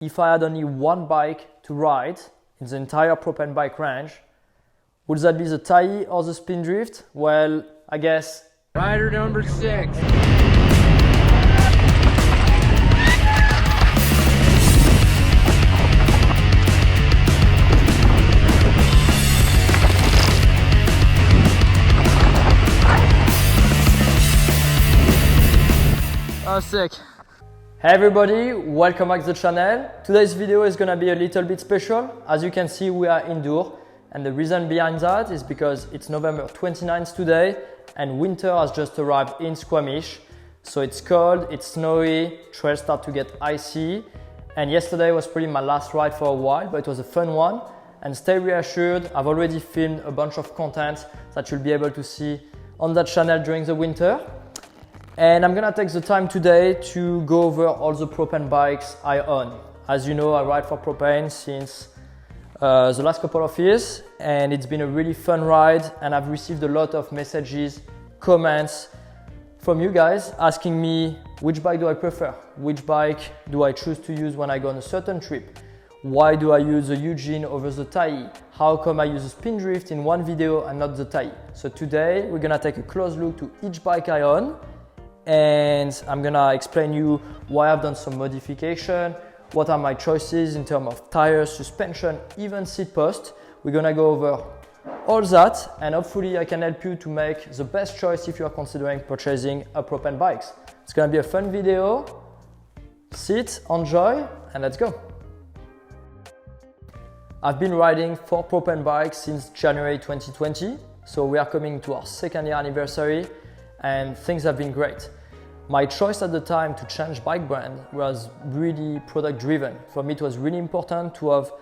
If I had only one bike to ride in the entire Propain bike range, would that be the Tyee or the Spindrift? Well, I guess rider number 6. Oh, sick. Hey everybody, welcome back to the channel. Today's video is gonna be a little bit special. As you can see, we are indoor, and the reason behind that is because it's November 29th today and winter has just arrived in Squamish. So it's cold, it's snowy, trails start to get icy, and yesterday was pretty my last ride for a while, but it was a fun one. And stay reassured, I've already filmed a bunch of content that you'll be able to see on that channel during the winter. And I'm gonna take the time today to go over all the Propain bikes I own. As you know, I ride for Propain since the last couple of years, and it's been a really fun ride, and I've received a lot of messages, comments from you guys asking me which bike do I prefer, which bike do I choose to use when I go on a certain trip, why do I use the Hugene over the Tyee, how come I use the Spindrift in one video and not the Tyee. So today we're gonna take a close look to each bike I own, and I'm gonna explain you why I've done some modification, what are my choices in terms of tires, suspension, even seat post. We're gonna go over all that, and hopefully I can help you to make the best choice if you are considering purchasing a Propain bike. It's gonna be a fun video. Sit, enjoy, and let's go. I've been riding for Propain bikes since January 2020, so we are coming to our second year anniversary, and things have been great. My choice at the time to change bike brand was really product driven. For me, it was really important to have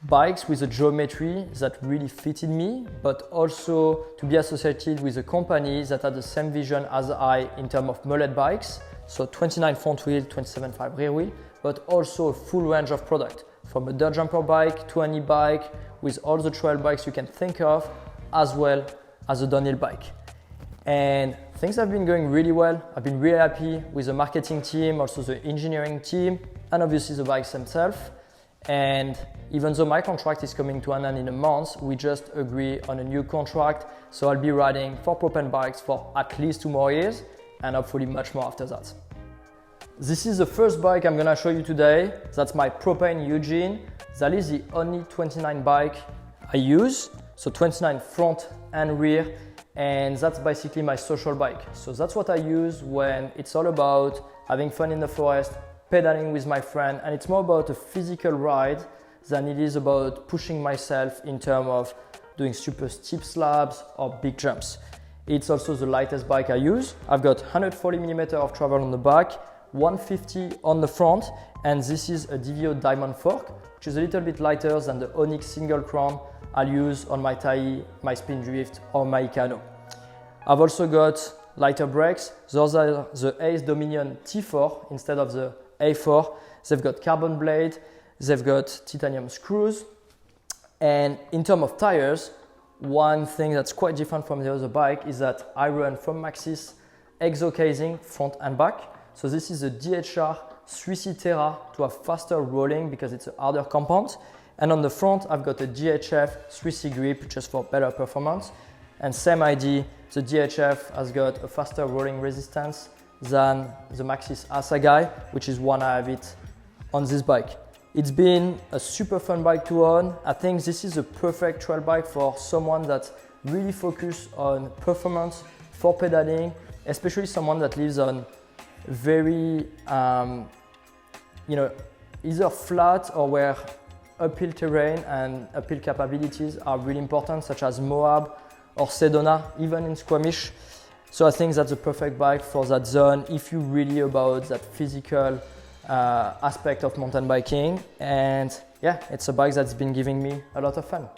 bikes with a geometry that really fitted me, but also to be associated with a company that had the same vision as I in terms of mullet bikes. So 29 front wheel, 27.5 rear wheel, but also a full range of product, from a dirt jumper bike to an e-bike with all the trail bikes you can think of, as well as a downhill bike. And things have been going really well. I've been really happy with the marketing team, also the engineering team, and obviously the bikes themselves. And even though my contract is coming to an end in a month, we just agree on a new contract. So I'll be riding for Propain bikes for at least 2 more years, and hopefully much more after that. This is the first bike I'm gonna show you today. That's my Propain Hugene. That is the only 29 bike I use. So 29 front and rear. And that's basically my social bike. So that's what I use when it's all about having fun in the forest, pedaling with my friend, and it's more about a physical ride than it is about pushing myself in terms of doing super steep slabs or big jumps. It's also the lightest bike I use. I've got 140 mm of travel on the back, 150 on the front, and this is a DVO diamond fork, which is a little bit lighter than the Onyx single crown I'll use on my Tyee, my Spindrift, or my Ekano. I've also got lighter brakes. Those are the Ace Dominion T4 instead of the A4. They've got carbon blade, they've got titanium screws. And in terms of tires, one thing that's quite different from the other bike is that I run from Maxxis exo casing front and back. So this is a DHR 3C Terra to have faster rolling because it's a harder compound. And on the front, I've got a DHF 3C grip just for better performance. And same idea, the DHF has got a faster rolling resistance than the Maxxis Assegai, which is one I have it on this bike. It's been a super fun bike to own. I think this is a perfect trail bike for someone that really focuses on performance for pedaling, especially someone that lives on very, either flat or where uphill terrain and uphill capabilities are really important, such as Moab or Sedona, even in Squamish. So I think that's a perfect bike for that zone if you're really about that physical aspect of mountain biking. And yeah, it's a bike that's been giving me a lot of fun.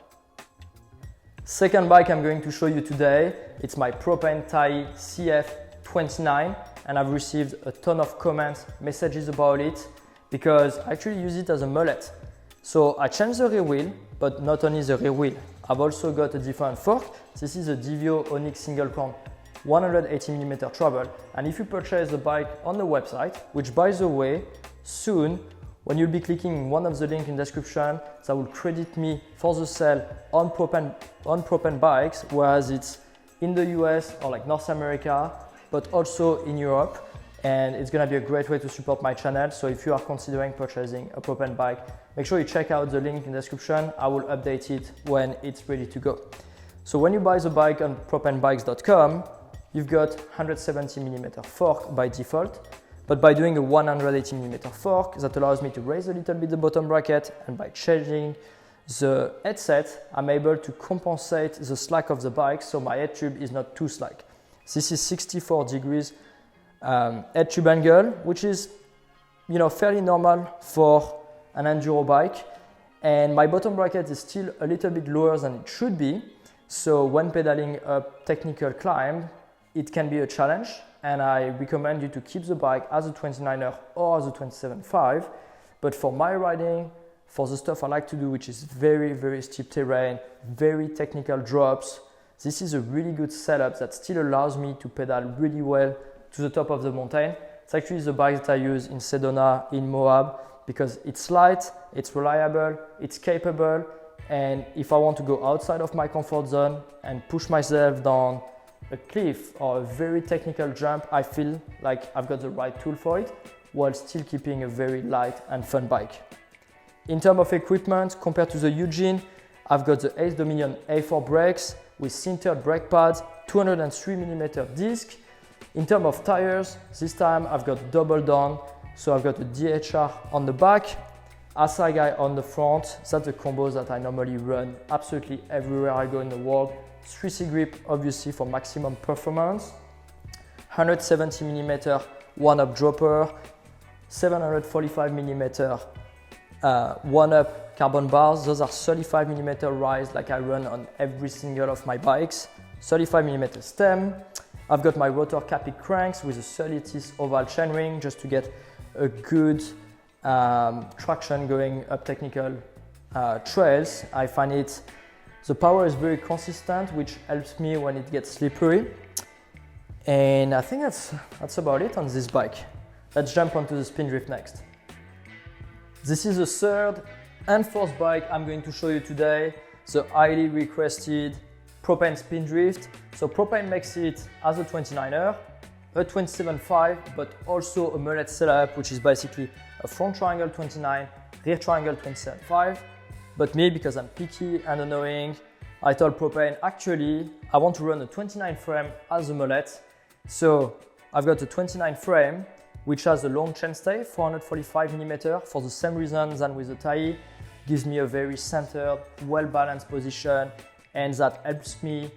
Second bike I'm going to show you today, it's my Propain Tyee CF29, and I've received a ton of comments, messages about it, because I actually use it as a mullet. So I changed the rear wheel, but not only the rear wheel. I've also got a different fork. This is a DVO Onyx single crown 180 mm travel. And if you purchase the bike on the website, which by the way, soon when you'll be clicking one of the links in description, that will credit me for the sale on Propain bikes, whereas it's in the US or like North America, but also in Europe. And it's gonna be a great way to support my channel. So if you are considering purchasing a Propain bike, make sure you check out the link in the description. I will update it when it's ready to go. So when you buy the bike on propainbikes.com, you've got 170mm fork by default, but by doing a 180mm fork, that allows me to raise a little bit the bottom bracket, and by changing the headset, I'm able to compensate the slack of the bike, so my head tube is not too slack. This is 64 degrees head tube angle, which is fairly normal for an enduro bike, and my bottom bracket is still a little bit lower than it should be. So when pedaling a technical climb, it can be a challenge, and I recommend you to keep the bike as a 29er or as a 27.5. But for my riding, for the stuff I like to do, which is very, very steep terrain, very technical drops, this is a really good setup that still allows me to pedal really well to the top of the mountain. It's actually the bike that I use in Sedona, in Moab, because it's light, it's reliable, it's capable, and if I want to go outside of my comfort zone and push myself down a cliff or a very technical jump, I feel like I've got the right tool for it, while still keeping a very light and fun bike. In terms of equipment, compared to the Hugene, I've got the Ace Dominion A4 brakes with sintered brake pads, 203mm disc. In terms of tires, this time I've got double down, so I've got a DHR on the back, Asagai on the front. That's the combos that I normally run absolutely everywhere I go in the world. 3C grip, obviously, for maximum performance. 170mm one-up dropper, 745mm one-up carbon bars. Those are 35mm rise, like I run on every single of my bikes. 35mm stem. I've got my rotor capic cranks with a 30th oval chainring just to get a good traction going up technical trails. I find the power is very consistent, which helps me when it gets slippery. And I think that's about it on this bike. Let's jump onto the Spindrift next. This is the third and fourth bike I'm going to show you today, the highly requested Propain Spindrift. So Propain makes it as a 29er, a 27.5, but also a mullet setup, which is basically a front triangle 29, rear triangle 27.5. But me, because I'm picky and annoying, I told Propain, actually, I want to run a 29 frame as a mullet. So I've got a 29 frame, which has a long chainstay, 445mm, for the same reason than with the Tyee. Gives me a very centered, well-balanced position, and that helps me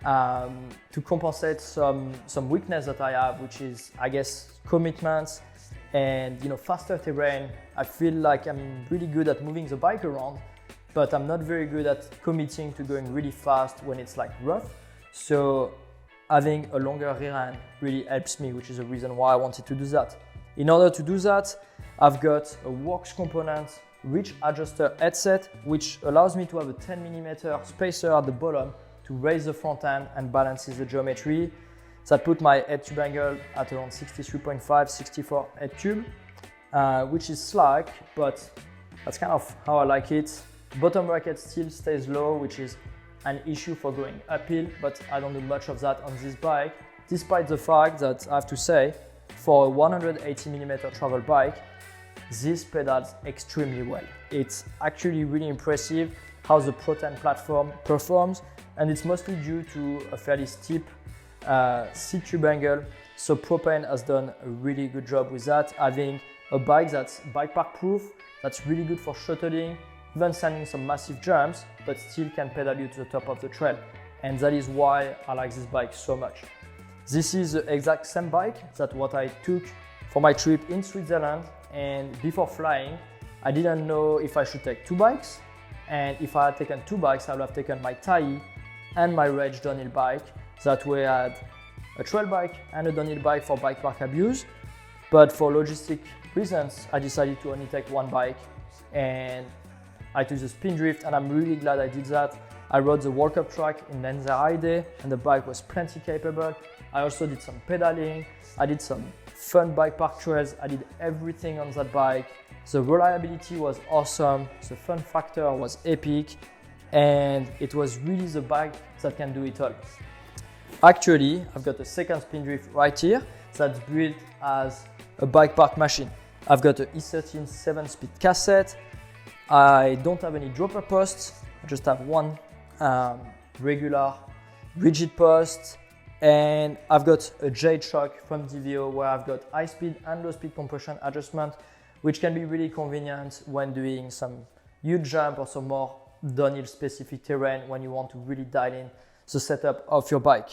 to compensate some weakness that I have, which is, I guess, commitments and faster terrain. I feel like I'm really good at moving the bike around, but I'm not very good at committing to going really fast when it's like rough. So having a longer rear end really helps me, which is the reason why I wanted to do that. In order to do that, I've got a works component reach adjuster headset, which allows me to have a 10mm spacer at the bottom to raise the front end and balances the geometry. That put my head tube angle at around 63.5, 64 head tube, which is slack, but that's kind of how I like it. Bottom bracket still stays low, which is an issue for going uphill, but I don't do much of that on this bike, despite the fact that I have to say, for a 180mm travel bike, this pedals extremely well. It's actually really impressive how the Propain platform performs, and it's mostly due to a fairly steep seat tube angle. So Propain has done a really good job with that, having a bike that's bike park proof, that's really good for shuttling, even sending some massive jumps, but still can pedal you to the top of the trail. And that is why I like this bike so much. This is the exact same bike that what I took for my trip in Switzerland, and before flying, I didn't know if I should take two bikes, and if I had taken two bikes, I would have taken my Tyee and my Rage downhill bike. That way I had a trail bike and a downhill bike for bike park abuse, but for logistic reasons, I decided to only take one bike, and I took the Spindrift, and I'm really glad I did that. I rode the World Cup track in Lenzerheide, and the bike was plenty capable. I also did some pedaling, I did some fun bike park trails. I did everything on that bike. The reliability was awesome. The fun factor was epic. And it was really the bike that can do it all. Actually, I've got a second Spindrift right here that's built as a bike park machine. I've got an E13 7-speed cassette. I don't have any dropper posts. I just have one regular rigid post. And I've got a Jade shock from DVO where I've got high speed and low speed compression adjustment, which can be really convenient when doing some huge jump or some more downhill specific terrain when you want to really dial in the setup of your bike.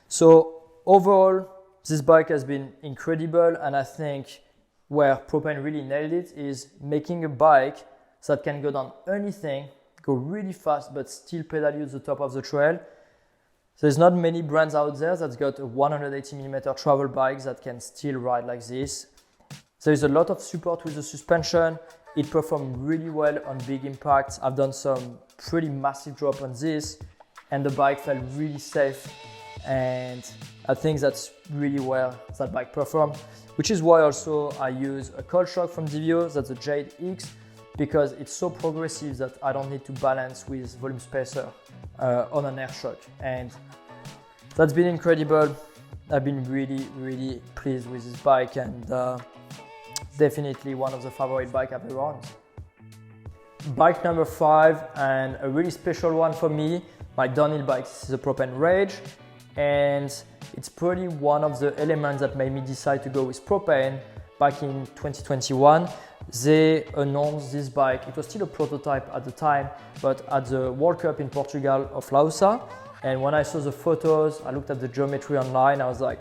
So overall, this bike has been incredible, and I think where Propain really nailed it is making a bike that can go down anything, go really fast, but still pedal you to the top of the trail. There's not many brands out there that's got a 180mm travel bike that can still ride like this. There's a lot of support with the suspension. It performed really well on big impacts. I've done some pretty massive drop on this, and the bike felt really safe. And I think that's really well that bike performed, which is why also I use a cold shock from DVO, that's the Jade X, because it's so progressive that I don't need to balance with volume spacer on an air shock. And that's been incredible. I've been really pleased with this bike, and definitely one of the favorite bikes I've ever owned. Bike number 5, and a really special one for me, my downhill bike. This is a Propain Rage, and it's probably one of the elements that made me decide to go with Propain back in 2021. They announced this bike. It was still a prototype at the time, but at the World Cup in Portugal of Lausa. And when I saw the photos, I looked at the geometry online, I was like,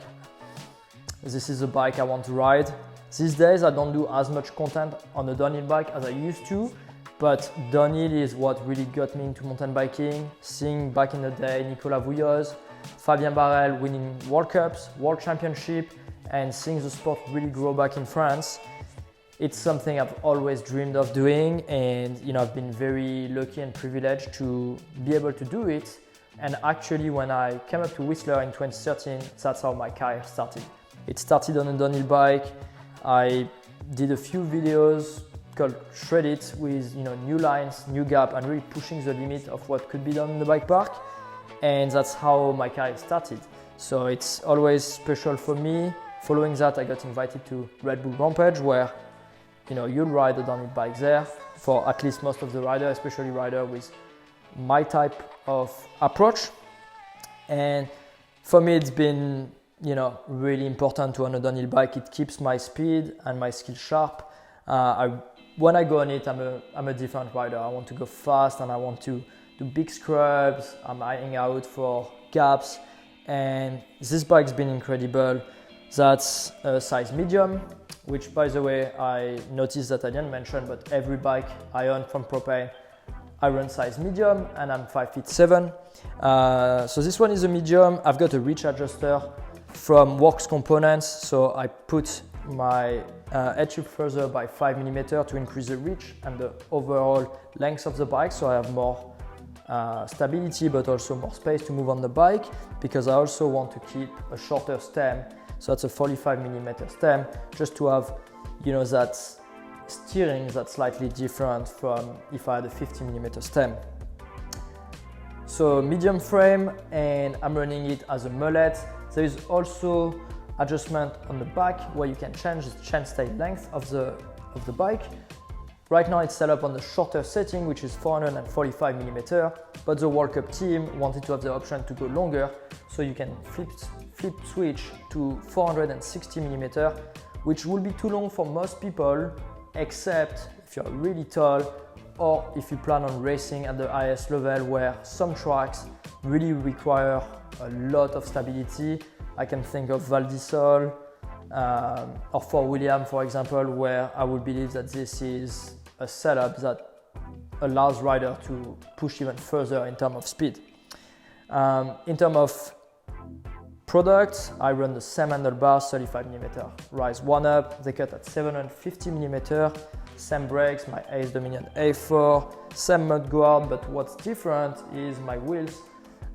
this is a bike I want to ride. These days, I don't do as much content on a downhill bike as I used to, but downhill is what really got me into mountain biking. Seeing back in the day Nicolas Vouilloz, Fabien Barrel winning World Cups, World Championship, and seeing the sport really grow back in France. It's something I've always dreamed of doing, and I've been very lucky and privileged to be able to do it. And actually, when I came up to Whistler in 2013, that's how my career started. It started on a downhill bike. I did a few videos called Shred It with new lines, new gap, and really pushing the limit of what could be done in the bike park. And that's how my career started. So it's always special for me. Following that, I got invited to Red Bull Rampage, where you'll ride a downhill bike there for at least most of the riders, especially riders with my type of approach. And for me, it's been really important to own a downhill bike. It keeps my speed and my skill sharp. When I go on it, I'm a different rider. I want to go fast and I want to do big scrubs. I'm eyeing out for gaps, and this bike's been incredible. That's a size medium, which, by the way, I noticed that I didn't mention, but every bike I own from Propain, I run size medium, and I'm 5'7". So this one is a medium. I've got a reach adjuster from Works Components, so I put my head tube further by 5mm to increase the reach and the overall length of the bike, so I have more stability but also more space to move on the bike, because I also want to keep a shorter stem. So that's a 45mm stem, just to have that steering that's slightly different from if I had a 50mm stem. So medium frame, and I'm running it as a mullet. There is also adjustment on the back where you can change the chainstay length of the bike. Right now it's set up on the shorter setting, which is 445mm, but the World Cup team wanted to have the option to go longer, so you can flip switch to 460mm, which will be too long for most people, except if you're really tall or if you plan on racing at the highest level, where some tracks really require a lot of stability. I can think of Val d'Isole or Fort William, for example, where I would believe that this is a setup that allows rider to push even further in terms of speed. In terms of products, I run the same handlebars, 35mm rise 1-up. They cut at 750mm. Same brakes, my Ace Dominion A4, same mud guard, but what's different is my wheels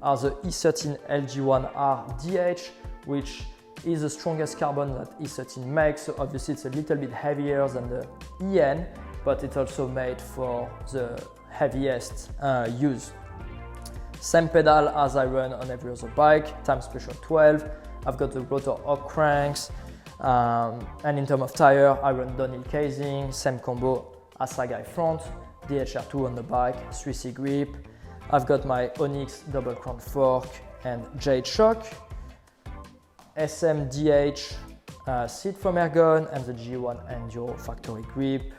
are the E13 LG1R DH, which is the strongest carbon that E13 makes, so obviously it's a little bit heavier than the EN, but it's also made for the heaviest use. Same pedal as I run on every other bike, Time Special 12. I've got the rotor hog cranks, and in terms of tire, I run downhill casing, same combo as Sagai front, DHR2 on the bike, 3C grip. I've got my Onyx double crown fork and Jade shock, SMDH seat from Ergon, and the G1 Enduro factory grip.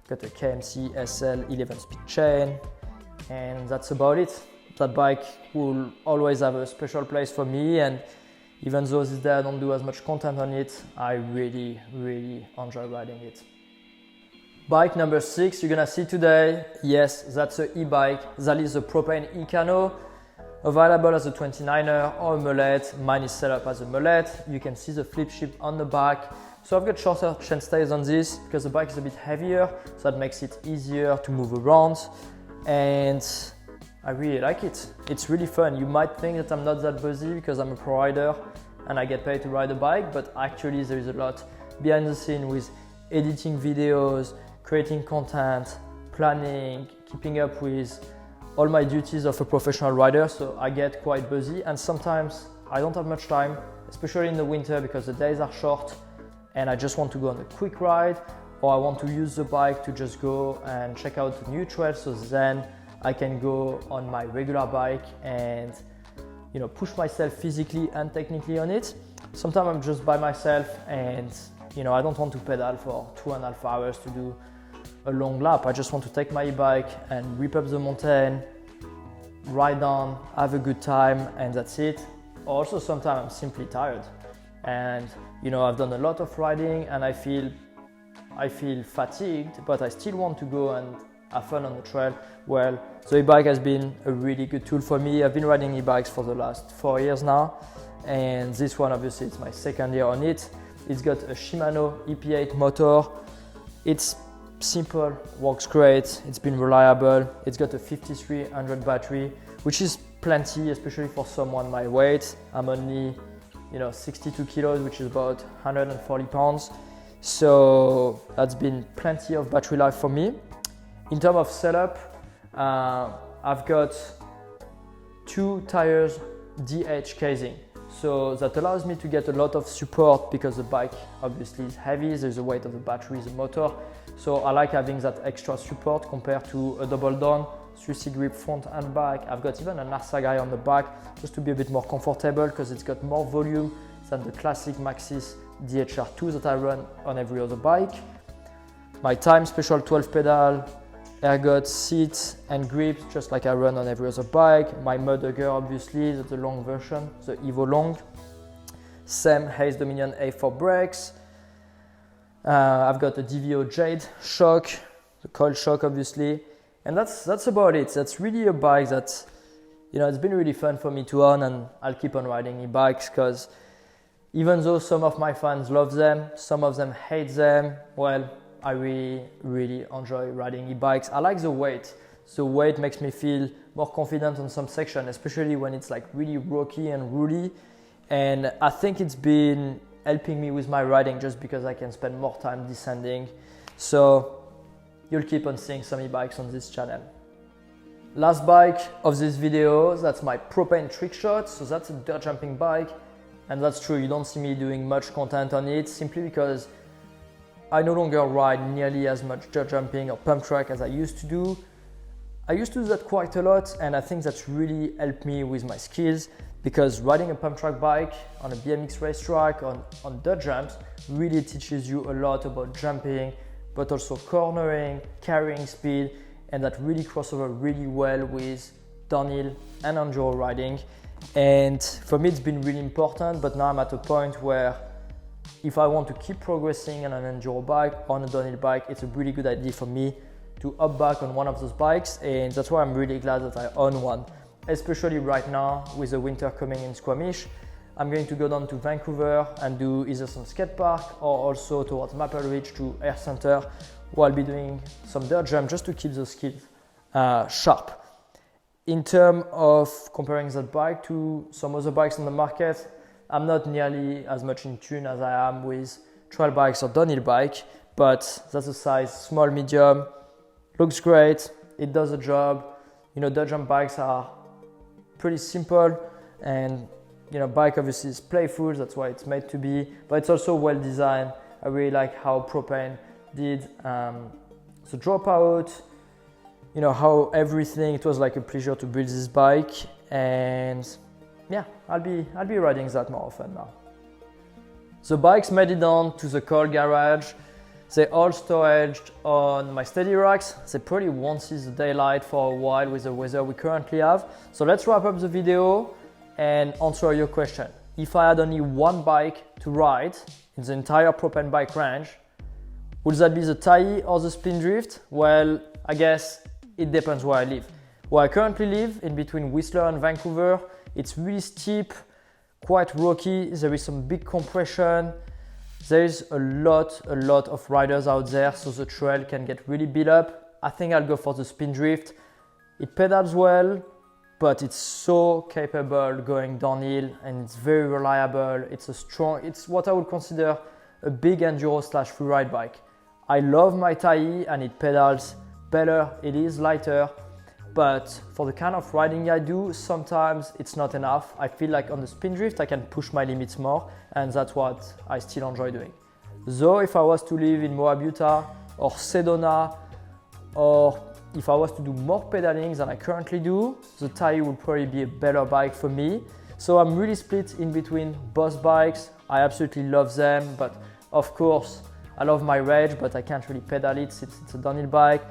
Got a KMC SL 11-speed chain, and that's about it. That bike will always have a special place for me, and even though this day I don't do as much content on it, I really enjoy riding it. Bike number 6 you're gonna see today, yes, that's an e-bike. That is the Propain Ekano, available as a 29er or a mullet. Mine is set up as a mullet. You can see the flip chip on the back. So I've got shorter chain stays on this because the bike is a bit heavier, so that makes it easier to move around, and I really like it. It's really fun. You might think that I'm not that busy because I'm a pro rider and I get paid to ride a bike, but actually there is a lot behind the scene with editing videos, creating content, planning, keeping up with all my duties of a professional rider. So I get quite busy, and sometimes I don't have much time, especially in the winter because the days are short and I just want to go on a quick ride, or I want to use the bike to just go and check out new trails, so then I can go on my regular bike and push myself physically and technically on it. Sometimes I'm just by myself and I don't want to pedal for 2.5 hours to do a long lap. I just want to take my e-bike and rip up the mountain, ride down, have a good time, and that's it. Also sometimes I'm simply tired and I've done a lot of riding and I feel fatigued, but I still want to go and have fun on the trail. Well, the e-bike has been a really good tool for me. I've been riding e-bikes for the last 4 years now, and this one obviously it's my second year on it. It's got a Shimano EP8 motor. It's simple, works great, it's been reliable. It's got a 5300 battery, which is plenty, especially for someone my weight. I'm only 62 kilos, which is about 140 pounds. So that's been plenty of battery life for me. In terms of setup, I've got 2 tires DH casing. So that allows me to get a lot of support because the bike obviously is heavy, there's the weight of the battery, the motor. So I like having that extra support compared to a double down, 3C grip front and back. I've got even an Arsagai on the back just to be a bit more comfortable because it's got more volume than the classic Maxxis DHR2 that I run on every other bike. My Time Special 12 pedal, ergot seat and grip, just like I run on every other bike. My Mudhugger, obviously, that's the long version, the Evo Long. Same Hayes Dominion A4 brakes. I've got a DVO Jade shock, the coil shock, obviously. And that's about it. That's really a bike that, it's been really fun for me to own, and I'll keep on riding e-bikes because even though some of my fans love them, some of them hate them, well, I really enjoy riding e-bikes. I like the weight. The weight makes me feel more confident on some section, especially when it's like really rocky and woolly. And I think it's been helping me with my riding just because I can spend more time descending. So you'll keep on seeing some e-bikes on this channel. Last bike of this video, that's my Propain Trickshot. So that's a dirt jumping bike. And that's true, you don't see me doing much content on it simply because I no longer ride nearly as much dirt jumping or pump track as I used to do. I used to do that quite a lot, and I think that's really helped me with my skills because riding a pump track bike on a BMX racetrack, on dirt jumps, really teaches you a lot about jumping, but also cornering, carrying speed, and that really crossover really well with downhill and enduro riding. And for me, it's been really important, but now I'm at a point where if I want to keep progressing on an enduro bike, on a downhill bike, it's a really good idea for me to hop back on one of those bikes, and that's why I'm really glad that I own one, especially right now with the winter coming in Squamish. I'm going to go down to Vancouver and do either some skate park or also towards Maple Ridge to Air Center, where I'll be doing some dirt jump just to keep the skills sharp. In terms of comparing that bike to some other bikes on the market, I'm not nearly as much in tune as I am with trail bikes or downhill bike, but that's a size small, medium, looks great, it does the job. You know, dirt jump bikes are pretty simple, and you know, bike obviously is playful, that's why it's made to be, but it's also well designed. I really like how Propain did the dropout, you know, how everything, it was like a pleasure to build this bike, and yeah, I'll be riding that more often now. The bikes made it on to the cold garage. They all storaged on my steady racks. They probably won't see the daylight for a while with the weather we currently have. So let's wrap up the video and answer your question. If I had only one bike to ride in the entire Propain bike range, would that be the Tyee or the Spindrift? Well, I guess it depends where I live. Where I currently live, in between Whistler and Vancouver, it's really steep, quite rocky, there is some big compression. There is a lot of riders out there, so the trail can get really beat up. I think I'll go for the Spindrift. It pedals well, but it's so capable going downhill, and it's very reliable. It's what I would consider a big enduro / freeride bike. I love my Tyee and it pedals better, it is lighter, but for the kind of riding I do, sometimes it's not enough. I feel like on the Spindrift I can push my limits more, and that's what I still enjoy doing. Though if I was to live in Moab, Utah or Sedona, or if I was to do more pedaling than I currently do, the Tyee would probably be a better bike for me. So I'm really split in between both bikes. I absolutely love them, but of course I love my Rage, but I can't really pedal it since it's a downhill bike.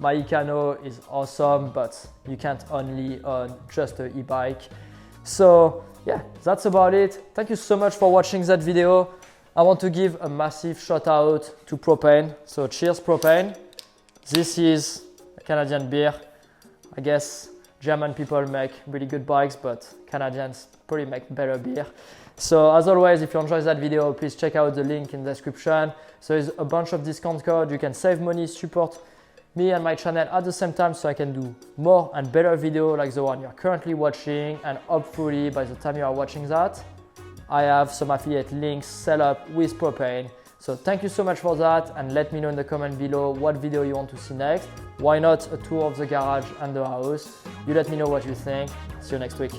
My Ekano is awesome, but you can't only own just an e-bike. So yeah, that's about it. Thank you so much for watching that video. I want to give a massive shout out to Propain. So cheers Propain. This is a Canadian beer. I guess German people make really good bikes, but Canadians probably make better beer. So as always, if you enjoyed that video, please check out the link in the description. So there's a bunch of discount codes. You can save money, support me and my channel at the same time, so I can do more and better video like the one you're currently watching, and hopefully by the time you are watching that, I have some affiliate links set up with Propain. So thank you so much for that, and let me know in the comment below what video you want to see next. Why not a tour of the garage and the house? You let me know what you think. See you next week.